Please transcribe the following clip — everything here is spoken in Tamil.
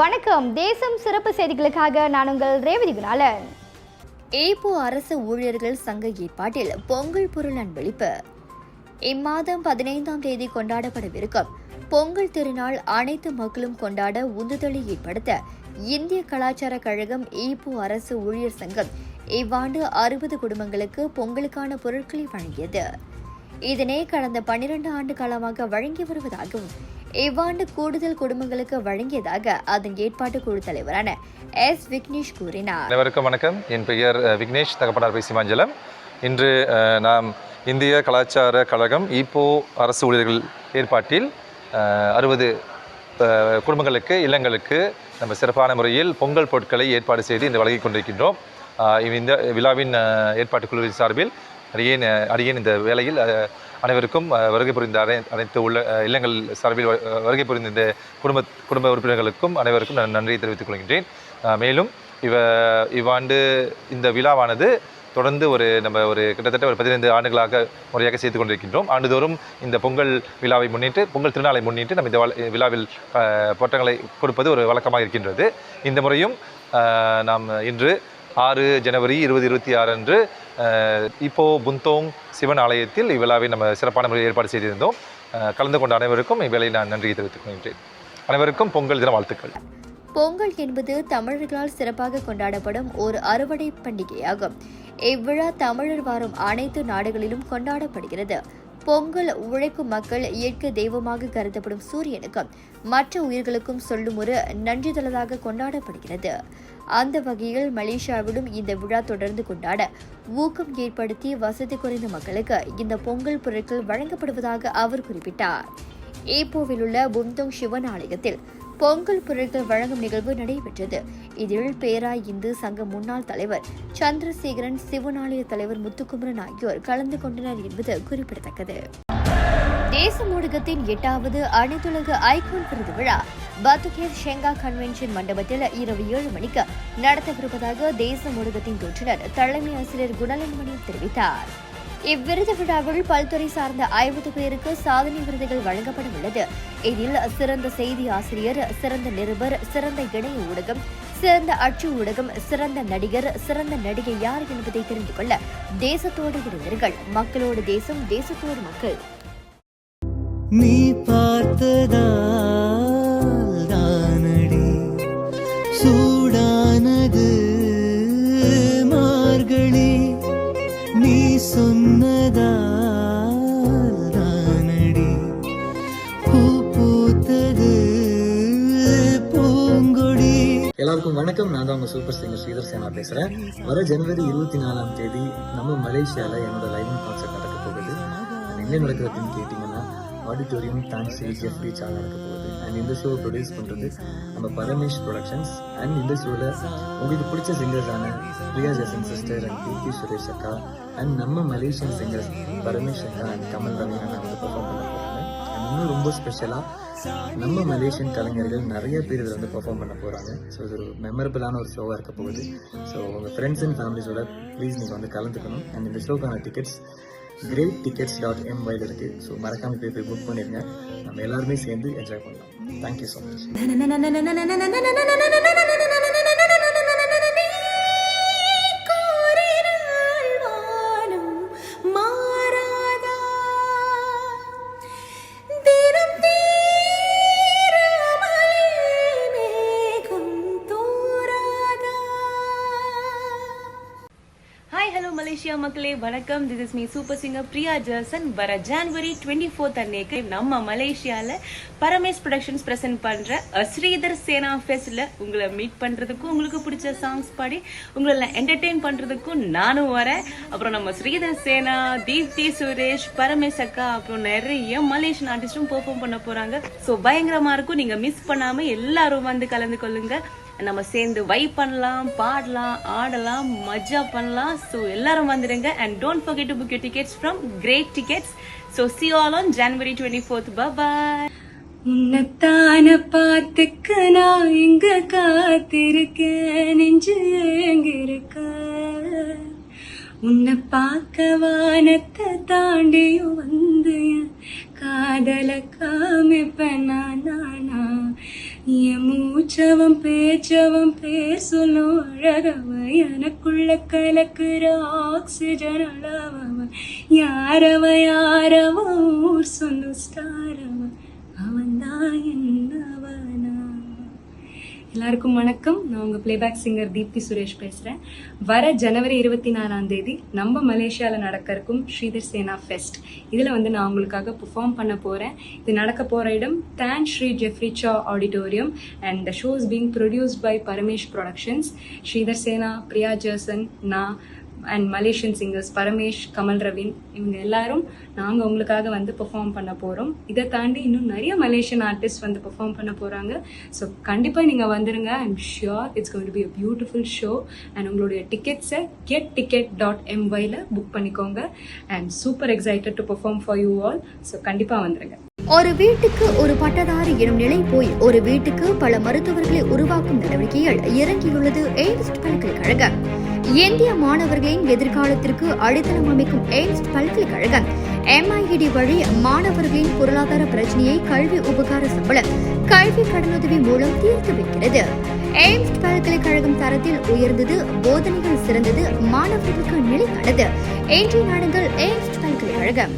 வணக்கம். தேசம் சிறப்பு செய்திகளுக்காக நான் உங்கள் ரேவதி குணாலன். ஈப்போ அரசு ஊழியர்கள் சங்க ஏற்பாட்டில் பொங்கல் பொருள் அன்பளிப்பு. இம்மாதம் 15ஆம் தேதி கொண்டாடப்படவிருக்கும் பொங்கல் திருநாள் அனைத்து மக்களும் கொண்டாட உந்துதலை ஏற்படுத்த இந்திய கலாச்சார கழகம் ஈப்போ அரசு ஊழியர் சங்கம் இவ்வாண்டு 60 குடும்பங்களுக்கு பொங்கலுக்கான பொருட்களை வழங்கியது. இதனை கடந்த 12 ஆண்டு காலமாக வழங்கி வருவதாகவும் இவ்வாண்டு கூடுதல் குடும்பங்களுக்கு வழங்கியதாக அதன் ஏற்பாட்டு குழு தலைவரான எஸ். விக்னேஷ் கூறினார். அனைவருக்கும் வணக்கம். என் பெயர் விக்னேஷ், தகப்பனார் பேசி மஞ்சளம். இன்று நாம் இந்திய கலாச்சார கழகம் ஈப்போ அரசு ஊழியர்கள் ஏற்பாட்டில் 60 குடும்பங்களுக்கு இல்லங்களுக்கு நம்ம சிறப்பான முறையில் பொங்கல் பொருட்களை ஏற்பாடு செய்து இந்த வழங்கி கொண்டிருக்கின்றோம். இந்த விழாவின் ஏற்பாட்டு குழுவின் சார்பில் அடியேன் இந்த வேளையில் அனைவருக்கும் வருகை புரிந்த அனைத்து இல்லங்கள் சார்பில் வருகை புரிந்த இந்த குடும்ப உறுப்பினர்களுக்கும் அனைவருக்கும் நான் நன்றியை தெரிவித்துக் கொள்கின்றேன். மேலும் இவ்வாண்டு இந்த விழாவானது தொடர்ந்து கிட்டத்தட்ட ஒரு 15 ஆண்டுகளாக முறையாக செய்து கொண்டிருக்கின்றோம். ஆண்டுதோறும் இந்த பொங்கல் விழாவை முன்னிட்டு, பொங்கல் திருநாளை முன்னிட்டு நம்ம இந்த விழாவில் பொட்டங்களை கொடுப்பது ஒரு வழக்கமாக இருக்கின்றது. இந்த முறையும் நாம் இன்று 6 ஜனவரி 2026 அன்று இப்போ புந்தோங் சிவன் ஆலயத்தில் இவ்விழாவை நம்ம சிறப்பான முறையில் ஏற்பாடு செய்திருந்தோம். கலந்து கொண்ட அனைவருக்கும் இவ்வேளை நான் நன்றியை தெரிவித்துக் கொள்கின்றேன். அனைவருக்கும் பொங்கல் தின வாழ்த்துக்கள். பொங்கல் என்பது தமிழர்களால் சிறப்பாக கொண்டாடப்படும் ஒரு அறுவடை பண்டிகையாகும். இவ்விழா தமிழர் வாரும் அனைத்து நாடுகளிலும் கொண்டாடப்படுகிறது. பொங்கல் உழைக்கும் மக்கள் இயற்கை தெய்வமாக கருதப்படும் சூரியனுக்கும் மற்ற உயிர்களுக்கும் சொல்லும் ஒரு நன்றிதலாக கொண்டாடப்படுகிறது. அந்த வகையில் மலேசியாவிலும் இந்த விழா தொடர்ந்து கொண்டாட ஊக்கம் ஏற்படுத்தி வசதி குறைந்த மக்களுக்கு இந்த பொங்கல் பொருட்கள் வழங்கப்படுவதாக அவர் குறிப்பிட்டார். ஈப்போவில் உள்ள புந்தோங் சிவன் ஆலயத்தில் பொங்கல் பொருட்கள் வழங்கும் நிகழ்வு நடைபெற்றது. இதில் பேரா இந்து சங்க முன்னாள் தலைவர் சந்திரசேகரன், சிவனாலய தலைவர் முத்துக்குமரன் ஆகியோர் கலந்து கொண்டனர் என்பது குறிப்பிடத்தக்கது. தேச ஊடகத்தின் 8வது அனைத்துலக ஐகோன் விருது விழா பத்துகேவ் ஷெங்கா கன்வென்ஷன் மண்டபத்தில் இரவு 7 மணிக்கு நடத்தவிருப்பதாக தேச ஊடகத்தின் தோற்றுநர் தலைமை ஆசிரியர் குணலன்மணி தெரிவித்தார். இவ்விருது விழாவில் பல்துறை சார்ந்த 50 பேருக்கு சாதனை விருதுகள் வழங்கப்பட உள்ளது. இதில் சிறந்த செய்தி ஆசிரியர், சிறந்த நிருபர், சிறந்த இணைய ஊடகம், சிறந்த அச்சு ஊடகம், சிறந்த நடிகர், சிறந்த நடிகை யார் என்பதை தெரிந்து கொள்ள தேசத்தோடு இருவர்கள். மக்களோடு தேசம், தேசத்தோடு மக்கள். நீ பார்த்ததால் சூடானது மார்கழி, நீ சொன்னதால் பூ பூத்தது பூங்கொடி. எல்லாருக்கும் வணக்கம். நான் தான் உங்க சூப்பர் சிங்கர் ஸ்ரீதர் சேனா பேசுறேன். வர ஜனவரி 24ஆம் தேதி நம்ம மலேசியால என்னோட லைவ் கான்சர்ட் நடக்க போகுது. எங்க நடக்கிறதுன்னு கேட்டீங்கன்னா ஆடிட்டோரியம் டான்ஸ் ஜெஃப்ரி சால் நடக்க போகுது. அண்ட் இந்த ஷோ ப்ரொடியூஸ் பண்றது நம்ம பரமேஷ் ப்ரொடக்ஷன்ஸ். அண்ட் இந்த ஷோல உங்களுக்கு பிடிச்ச சிங்கர்ஸான Priya Jason sister and Keerthy Suresh அக்கா அண்ட் நம்ம மலேசியன் சிங்கர்ஸ் பரமேஷ் அக்கா அண்ட் கமல் ரவி அண்ணா வந்து பெர்ஃபார்ம் பண்ண போறாங்க. அண்ட் இன்னும் ரொம்ப ஸ்பெஷலா நம்ம மலேசியன் கலைஞர்கள் நிறைய பேர் இதில் வந்து பெர்ஃபார்ம் பண்ண போறாங்க. ஸோ இது ஒரு மெமரபிளான ஒரு ஷோவாக இருக்க போகுது. ஸோ உங்கள் ஃப்ரெண்ட்ஸ் அண்ட் ஃபேமிலிஸோட ப்ளீஸ் நீங்கள் வந்து கலந்துக்கணும். அண்ட் இந்த ஷோக்கான டிக்கெட்ஸ் greattickets.my இருக்கு. ஸோ மறக்காம போய் புக் பண்ணிருங்க. நம்ம எல்லாருமே சேர்ந்து என்ஜாய் பண்ணலாம். Thank you so much. மலேசியா மக்களே வணக்கம். This is me super singer Priya Jason. வர ஜனவரி 24 அன்னைக்கு நம்ம மலேசியால பரமேஷ் ப்ரொடக்ஷன்ஸ் பிரசன்ட் பண்ற ஸ்ரீதர் சேனா ஃபெஸ்ட்ல உங்களை மீட் பண்றதுக்கும், உங்களுக்கு பிடிச்ச சாங்ஸ் பாடி உங்களை என்டர்டெயின் பண்றதுக்கும் நானும் வரேன். அப்புறம் நம்ம ஸ்ரீதர் சேனா, தீப்தி சுரேஷ், பரமேஷ் அக்கா, அப்புறம் நிறைய மலேசியன் ஆர்டிஸ்டும் பெர்ஃபார்ம் பண்ண போறாங்க. ஸோ பயங்கரமா இருக்கும். நீங்க மிஸ் பண்ணாம எல்லாரும் வந்து கலந்து கொள்ளுங்க. நம்ம சேர்ந்து வைப் பண்ணலாம், பாடலாம், ஆடலாம், மஜா பண்ணலாம். ஸோ எல்லாரும் வந்துடுங்க. And don't forget to book your tickets from great tickets. So see you all on January 24th. Bye-bye. உன்னத்தான பாத்துக்க நான் இங்க காத்திருக்கேன், நெஞ்சு எங்கிருக்க உன்னை பார்க்க வானத்தை தாண்டியும் வந்து காதல காமிப்ப நானா என் மூச்சவன் பேச்சவன் பேர் சொல்லும் அழகவன் எனக்குள்ள கலக்குற ஆக்சிஜன் அளவன் யாரவன் ஊர் சொல்லும் ஸ்டாரவன் அவன் தான் என்னவனா. எல்லாருக்கும் வணக்கம். நான் உங்கள் பிளேபேக் சிங்கர் தீப்தி சுரேஷ் பேசுகிறேன். வர ஜனவரி 24 நம்ம மலேசியாவில் நடக்க இருக்கும் ஸ்ரீதர் சேனா ஃபெஸ்ட். இதில் நான் உங்களுக்காக பெர்ஃபார்ம் பண்ண போகிறேன். இது நடக்க போகிற இடம் தான் ஸ்ரீ ஜெஃப்ரி சா auditorium and the show is being produced by Paramesh productions. Sridhar Sena, Priya Gerson, நான் and Malaysian singers Paramesh, Kamal Ravin, இவங்க எல்லாரும் நாங்கள் உங்களுக்காக பெர்ஃபார்ம் பண்ண போகிறோம். இதை தாண்டி இன்னும் நிறைய மலேசியன் ஆர்டிஸ்ட் பெர்ஃபார்ம் பண்ண போகிறாங்க. ஸோ கண்டிப்பாக நீங்கள் வந்துடுங்க. I am sure it's going to be a beautiful show. And உங்களுடைய டிக்கெட்ஸை getticket.my புக் பண்ணிக்கோங்க. And super excited to perform for you all. So கண்டிப்பாக வந்துடுங்க. ஒரு வீட்டுக்கு ஒரு பட்டதாரி எனும் நிலை போய் ஒரு வீட்டுக்கு பல மருத்துவர்களை உருவாக்கும் நடவடிக்கையில் இறங்கியுள்ளது எய்ம்ஸ் பல்கலைக்கழகம். இந்திய மாணவர்களின் எதிர்காலத்திற்கு அடித்தளம் அமைக்கும் எய்ம்ஸ் பல்கலைக்கழகம் MIED வழி மாணவர்களின் பொருளாதார பிரச்சனையை கல்வி உபகார சம்பளம், கல்வி கடனுதவி மூலம் தீர்த்து வைக்கிறது. எய்ம்ஸ் பல்கலைக்கழகம் தரத்தில் உயர்ந்தது, போதனைகள் சிறந்தது, மாணவர்களுக்கு நிலையானது. இன்றைய நாடுகள் எய்ம்ஸ் பல்கலைக்கழகம்.